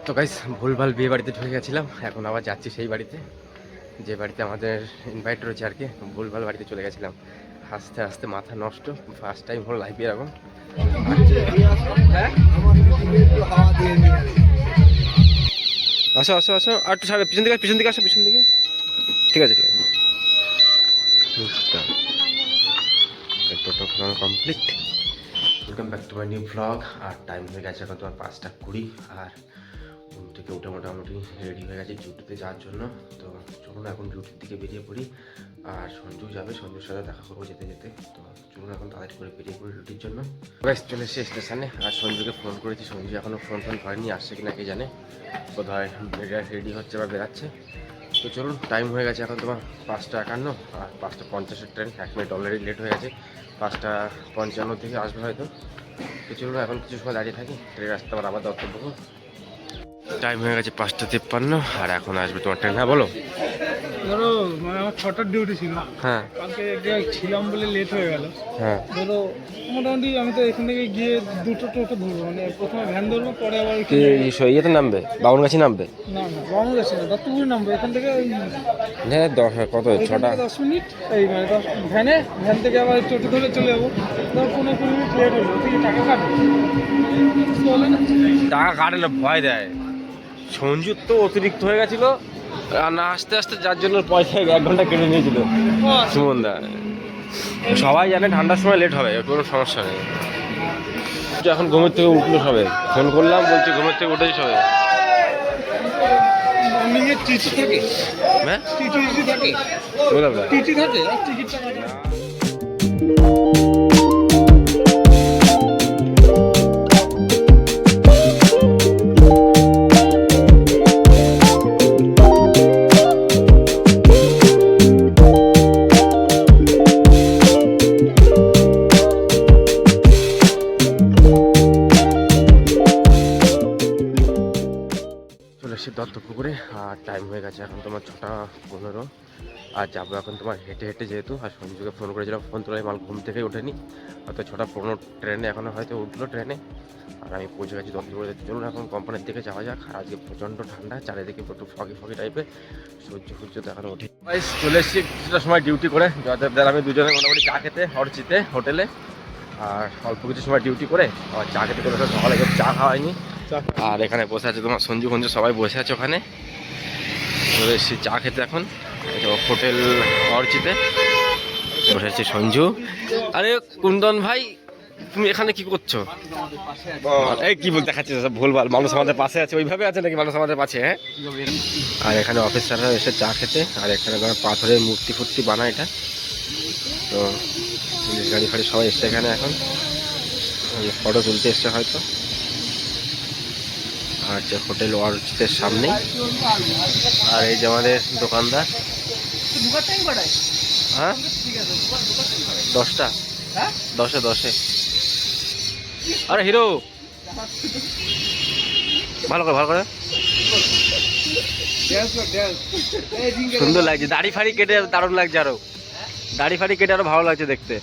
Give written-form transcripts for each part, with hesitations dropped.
তো গাইস ভুলভাল বিয়ে বাড়িতে ঢুকে গেছিলাম, এখন আবার যাচ্ছি সেই বাড়িতে যে বাড়িতে আমাদের ইনভাইট রয়েছে আর কি। ভুলভাল বাড়িতে চলে গেছিলাম, আস্তে আস্তে মাথা নষ্ট। ফার্স্ট টাইম হলো লাইভ এরকম। আসো আসো আসো, আর একটু সামনে পিছন দিকে, পিছন দিকে আসো, পিছন দিকে। ঠিক আছে ঠিক আছে। টোটো complete. Welcome back to my new blog. আর টাইম হয়ে গেছে এখন তোমার 5:20। আর ঘুম থেকে উঠে মোটামুটি রেডি হয়ে গেছে ডিউটিতে যাওয়ার জন্য। তো চলুন এখন ডিউটির দিকে বেরিয়ে পড়ি। আর সঞ্জু যাবে, সঞ্জুর সাথে দেখা করবো যেতে যেতে। তো চলুন এখন তাড়াতাড়ি করে বেরিয়ে পড়ি ডিউটির জন্য। ব্যাস চলে এসেছি স্টেশনে। আর সঞ্জুকে ফোন করেছি, সঞ্জু এখনও ফোন করেনি, আসছে কিনা কে জানে। কোথায় রেডি হচ্ছে বা বেরাচ্ছে। তো চলুন, টাইম হয়ে গেছে এখন তোমার 5:51। আর 5:50-এর ট্রেন, 1 মিনিট অলরেডি লেট হয়ে গেছে। 5:55 থেকে আসবে হয়তো। তো চলুন এখন কিছু সময় দাঁড়িয়ে থাকি, ট্রেন আসতে আবার দর্তব্য। টাইম হয়ে গেছে 5:53, আর এখন আসবে তোমার ট্রেন। হ্যাঁ বলো। ধরো মানে আমার 6টার ডিউটি ছিল। হ্যাঁ কালকে ছিলাম বলে লেট হয়ে গেল। হ্যাঁ। ধরো মোটামুটি আমি তো এখান থেকে গিয়ে দুটো টোটো ধরবো, মানে প্রথমে ভ্যান ধরবো, পরে আবার কি ইয়েতে নামবে, বাউনগাছি নামবে? না না বামন গেছে না, দত্তপুরে নামবো এখান থেকে। ওই হ্যাঁ কত, এখান 6টা? থেকে 10 মিনিট এই মানে ভ্যান থেকে আবার টোটো ধরে চলে যাবো। ধর 15-20 মিনিট লেট হলো, ঠিক টাকা কাটবে বলে না। টাকা কাটে না, ভয় দেয়। সঞ্জুর তো অতিরিক্ত হয়ে গেছিল, আর না আস্তে আস্তে যার জন্য পয়সা 1 ঘন্টা কেটে নিয়েছিল সুমন দা। সবাই জানে ঠান্ডার সময় লেট হবে, কোনো সমস্যা নেই। এখন ঘুমের থেকে উঠলো সবে, ফোন করলাম, বলছে ঘুমের থেকে উঠেছি সবে। মর্নিংয়ে টিটি থাকে, হ্যাঁ টিটি থাকে, বললাম না। টিটি থাকে আর টিকিটটা কাটে। চলে এসেছি দত্তপুকুরে। আর টাইম হয়ে গেছে এখন তোমার 6:15। আর যাবো এখন তোমার হেঁটে হেঁটে, যেহেতু। আর সঞ্জুকে ফোন করেছিলাম, ফোন তোলাই মাল ঘুম থেকে ওঠেনি, হয়তো 6:15 ট্রেনে এখনও হয়তো উঠলো ট্রেনে। আর আমি পৌঁছে গেছি দত্তপুরে। চলুন এখন কোম্পানির দিকে যাওয়া যাক। আর আজকে প্রচণ্ড ঠান্ডা, চারিদিকে একটু ফগি টাইপের, সূর্য তো এখনও ওঠে। চলে এসেছি কিছুটা সময় ডিউটি করে, জয়দেবদার আমি দুজনে মোটামুটি চা খেতে অর্চিতে হোটেলে। আর অল্প কিছু সময় ডিউটি করে আর চা খেতে করে সকালে চা খাওয়াইনি। আর এখানে বসে আছে তোমার সঞ্জু ফঞ্জু, সবাই বসে আছে ওখানে। চলে এসেছি চা খেতে এখন হোটেল অর্চিতে। বসে আছে সঞ্জু। আরে কুন্দন ভাই, তুমি এখানে কি করছো? এই কি বলতে দেখাচ্ছিস ভুলভাল? মানুষ আমাদের পাশে আছে, ওইভাবে আছে নাকি মানুষ আমাদের পাশে? হ্যাঁ। আর এখানে অফিসাররা এসে চা খেতে। আর এখানে পাথরের মূর্তি ফুর্তি বানায় এটা। তো পুলিশ গাড়ি ফাড়ি সবাই এসছে এখানে এখন, ফটো তুলতে এসছে হয়তো। আর যে হোটেল অর্চিতের সামনে। আর এই যে আমাদের দোকানদার। হ্যাঁ 10টা, 10-10। আরে হিরো, ভালো করে ভালো করে। সুন্দর লাগছে, দাড়ি ফাড়ি কেটে দারুণ লাগছে। আরো দাড়ি ফাড়ি কেটে আরো ভালো লাগছে দেখতে।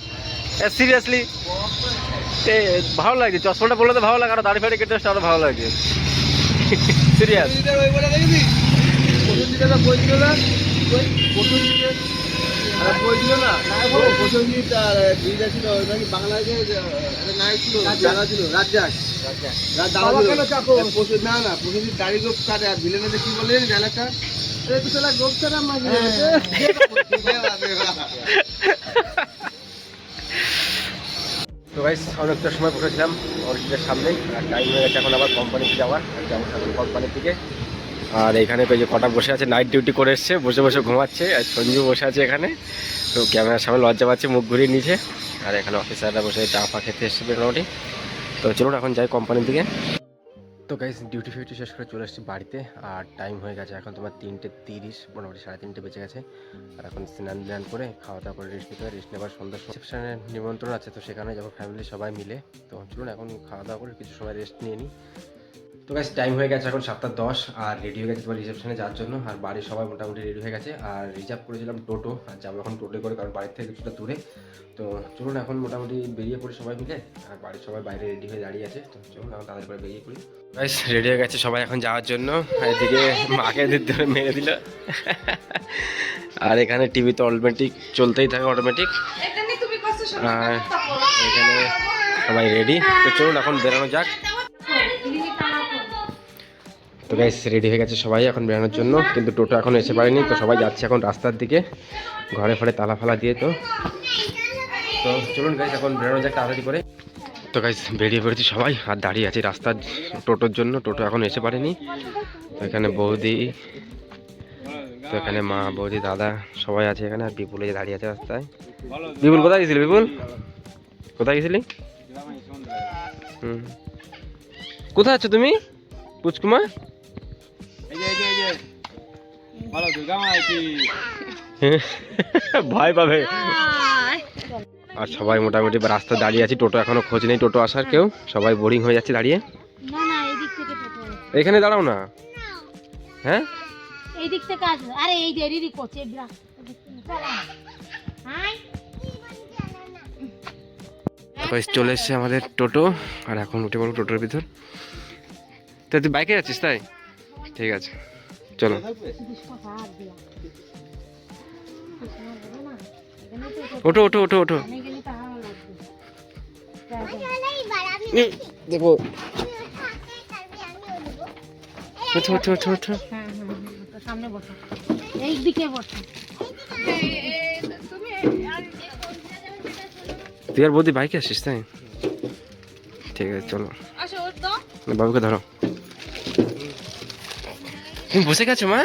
সিরিয়াসলি ভালো লাগছে, চশমাটা বললে তো ভালো লাগে, আরো দাড়ি ফাড়ি কেটে আরো ভালো লাগছে। সিরিয়াস। তো গাইস অনেকটা সময় বসেছিলাম অর্চিতের সামনে। আর টাইম হয়ে গেছে এখন আবার কোম্পানিতে যাওয়ার, যাবো এখন কোম্পানির দিকে। আর এখানে যে কটা বসে আছে, নাইট ডিউটি করে এসছে, বসে বসে ঘুমাচ্ছে। আর সঞ্জু বসে আছে এখানে, তো ক্যামেরার সামনে লজ্জা পাচ্ছে, মুখ ঘুরিয়ে নিচে। আর এখানে অফিসাররা বসে চা ফা খেতে এসছে মোটামুটি। তো চলুন এখন যাই কোম্পানির দিকে। তো গাইস ডিউটি ফিউটি শেষ করে চলে এসেছি বাড়িতে। আর টাইম হয়ে গেছে এখন তোমার 3:30, মোটামুটি 3:30 বেজে গেছে। আর এখন স্নান করে খাওয়া দাওয়া করে রেস্ট নিতে হবে। রেস্ট নেবার সন্ধ্যার রিসেপশনের নিমন্ত্রণ আছে, তো সেখানে যাবো ফ্যামিলি সবাই মিলে। তো চলুন এখন খাওয়া দাওয়া করে কিছু সময় রেস্ট নিয়ে নিই, তো গাইস টাইম হয়ে গেছে এখন 7:10 আর রেডি হয়ে গেছে তোমার রিসেপশনে যাওয়ার জন্য। আর বাড়ির সবাই মোটামুটি রেডি হয়ে গেছে। আর রিজার্ভ করেছিলাম টোটো, আর যাবো এখন টোটো করে, কারণ বাড়ির থেকে কিছুটা দূরে। তো চলুন এখন মোটামুটি বেরিয়ে পড়ি সবাই মিলে। আর বাড়ির সবাই বাইরে রেডি হয়ে দাঁড়িয়ে আছে, তো চলুন এখন তাদের করে বেরিয়ে পড়ি। গাইস রেডি হয়ে গেছে সবাই এখন যাওয়ার জন্য। এদিকে মাকে ধরে মেরে দিল। আর এখানে টিভি তো অটোমেটিক চলতেই থাকে অটোমেটিক। আর এখানে সবাই রেডি, তো চলুন এখন বেরোনো যাক। তো গাইস রেডি হয়ে গেছে সবাই এখন বেরোনোর জন্য, কিন্তু টোটো এখন এসে পারেনি। তো সবাই যাচ্ছে এখন রাস্তার দিকে, ঘরে ফরে তালা ফালা দিয়ে। তো চলুন গাইস এখন বেরোনো যাক তাড়াতাড়ি করে। তো গাইস বেরিয়ে পড়েছি সবাই, আর দাঁড়িয়ে আছি রাস্তার টোটোর জন্য। টোটো এখন এসে পারেনি। তো এখানে বৌদি, তো এখানে মা, বৌদি, দাদা সবাই আছে এখানে। আর বিপুল এই দাঁড়িয়ে আছে রাস্তায়। বিপুল কোথায় গেছিলি? বিপুল কোথায় গেছিলি? কোথায় আছো তুমি পুচকুমা? ভয় পাবে। আর সবাই মোটামুটি রাস্তা দাঁড়িয়ে আছি, টোটো এখনো খোঁজ নেই, টোটো আসার কেউ। সবাই বোরিং হয়ে যাচ্ছে দাঁড়িয়ে। এখানে দাঁড়াও না। হ্যাঁ এই দিক থেকে আসবে। আরে এই দেরি করছে চলে এসছে আমাদের টোটো। আর এখন উঠে পড়বো টোটোর ভিতর। তো তুই বাইকে যাচ্ছিস তাই? ঠিক আছে চলো। ওঠো ওঠো ওঠো ওঠো। দেখো ওঠো ওঠো ওঠো ওঠো। সামনে বসো, এই দিকে বসো। তুই আর বৌদি বাইকে আসিস তাই? ঠিক আছে চলো। বাবুকে ধরো। তুমি বসে গেছো মা?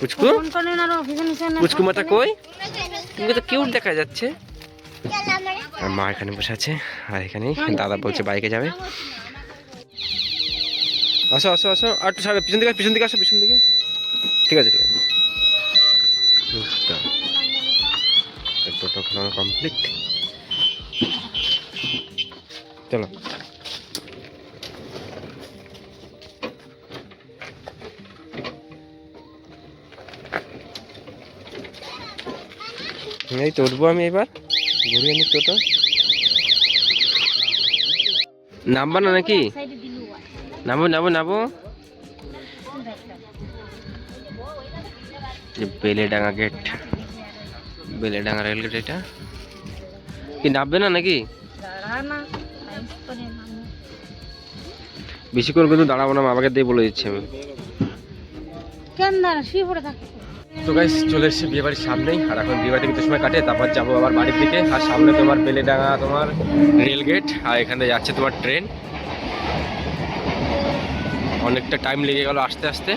পুচকু পুচকু মাটা কই? তুমি তো কিউট দেখা যাচ্ছে। আর মা এখানে বসে আছে, আর এখানে দাদা বলছে বাইকে যাবে। আসো আসো আসো, আর একটু সামনে পিছন দিকে, পিছন দিকে আসো, পিছন দিকে। ঠিক আছে ঠিক আছে। টোটো খাওয়া কমপ্লিট। চলো। এই তো উঠবো আমি এবার, ঘুরিয়ে নিক টোটো। নামবা না নাকি? নামো নামো নামো। Beledanga gate, Beledanga rail gate. এটা কি নামবে না নাকি? বেশিক্ষণ কিন্তু দাঁড়াবো না, বাবাকে দিয়ে বলে দিচ্ছি আমি। তো গাইস চলে এসেছি বিয়ে বাড়ির সামনেই। আর এখন বিয়ে বাড়িতে কিছু সময় কাটে, তারপর যাবো আবার বাড়ির দিকে। আর সামনে তোমার বেলেডাঙ্গা তোমার রেল গেট, আর এখানে যাচ্ছে তোমার ট্রেন। অনেকটা টাইম লেগে গেল আসতে আসতে।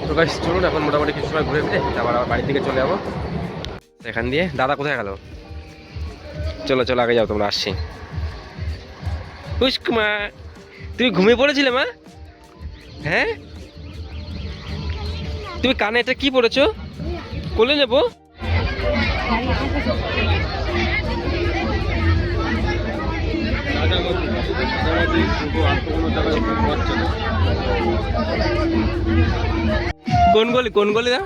তো গাইস চলুন এখন মোটামুটি কিছু সময় ঘুরে ফিরে তারপর আবার বাড়ির দিকে চলে যাবো। এখান দিয়ে দাদা কোথায় গেল? চলো চলো আগে যাও তোমরা, আসছি। পুষ্কুমা তুমি ঘুমিয়ে পড়েছিলে মা? হ্যাঁ তুমি কানে এটা কি পড়েছো? কোলে নেবো? কোন গলি কোন গলি দা?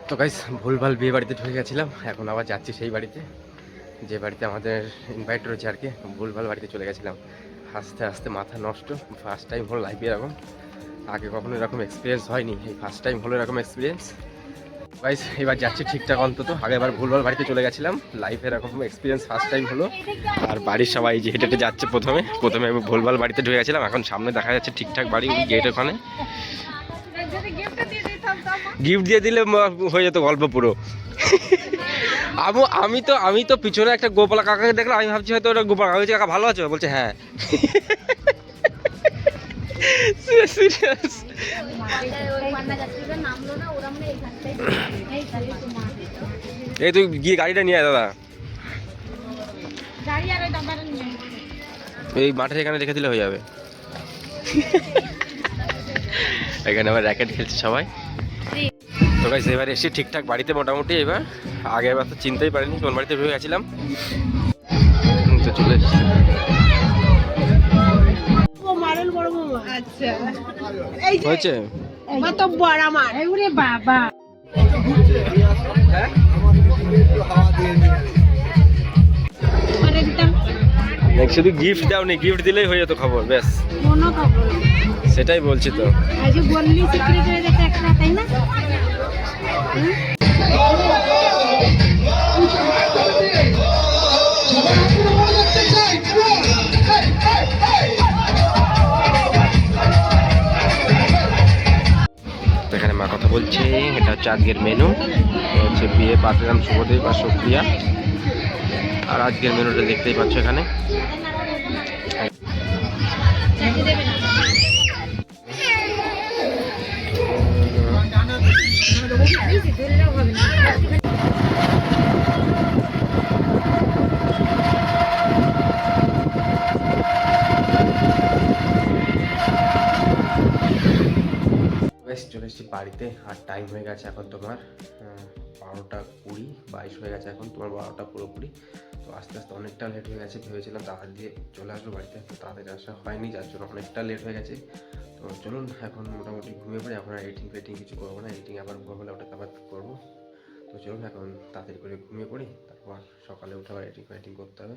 তো গাইস ভুলভাল বিয়ে বাড়িতে ঢুকে গেছিলাম। এখন আবার যাচ্ছি সেই বাড়িতে, যে বাড়িতে আমাদের ইনভাইট রয়েছে আর কি। ভুলভাল বাড়িতে চলে গেছিলাম, আস্তে আস্তে মাথা নষ্ট। ফার্স্ট টাইম হলো লাইফে এরকম, আগে কখনো এরকম এক্সপিরিয়েন্স হয়নি, এই ফার্স্ট টাইম হলো এরকম এক্সপিরিয়েন্স। গাইস এবার যাচ্ছি ঠিকঠাক অন্তত। আগেবার ভুলভাল বাড়িতে চলে গেছিলাম, লাইফে এরকম এক্সপিরিয়েন্স ফার্স্ট টাইম হলো। আর বাড়ির সবাই যে হেঁটে হেঁটে যাচ্ছে, প্রথমে আমি ভুলভাল বাড়িতে ঢুকে গেছিলাম। এখন সামনে দেখা যাচ্ছে ঠিকঠাক বাড়ি, ওই গেট ওখানে। গিফট দিয়ে দিলে হয়ে যেত গল্প পুরো। আমি তো পিছনে একটা গোপালা কাকাকে দেখলাম, আমি ভাবছি হয়তো ওটা গোপাল কাকা। কাকা ভালো আছো? বলছে হ্যাঁ। এই তুই গিয়ে গাড়িটা নিয়ে আয় দাদা, এই মাঠে এখানে রেখে দিলে হয়ে যাবে। এখানে আবার র্যাকেট খেলছে সবাই। তো গাইস এবার এসে ঠিকঠাক বাড়িতে মোটামুটি। এবার আগের বার তো চিনতেই পারিনি কোন বাড়িতে ভেবে গেছিলাম। তো চলে এসেছি। আচ্ছা হয়েছে মাতব্বর আমার ওরে বাবা করে দিতাম শুধু গিফট দাওনি, গিফট দিলেই হয়ে যেত খবর ব্যাস। কোনো খবর নেই। সেটাই বলছি তো। এই যে বললি সিক্রেট হয়ে যেত একটা, তাই না? তো এখানে মা কথা বলছে, এটা হচ্ছে আজকের মেনু। হচ্ছে বিয়ে পাত্রীর শুভদেব আর সুপ্রিয়া। আর আজকের মেনুটা দেখতেই পাচ্ছ এখানে। চলে এসেছি বাড়িতে আর টাইম হয়ে গেছে এখন তোমার 12:20, 22 হয়ে গেছে এখন তোমার 12টা পুরোপুরি। তো আস্তে আস্তে অনেকটা লেট হয়ে গেছে, ভেবেছিলাম তাড়াতাড়ি দিয়ে চলে আসবো বাড়িতে, তো তাড়াতাড়ি আসা হয়নি, যার জন্য অনেকটা লেট হয়ে গেছে। তো চলুন এখন মোটামুটি ঘুমিয়ে পড়ি। এখন এডিটিং ফেটিং কিছু করবো না, এডিটিং আবার ভোর হলে ওটাকে আবার করবো। তো চলুন এখন তাড়াতাড়ি করে ঘুমিয়ে পড়ি, তারপর সকালে উঠে আবার এডিটিং ফেটিং করতে হবে।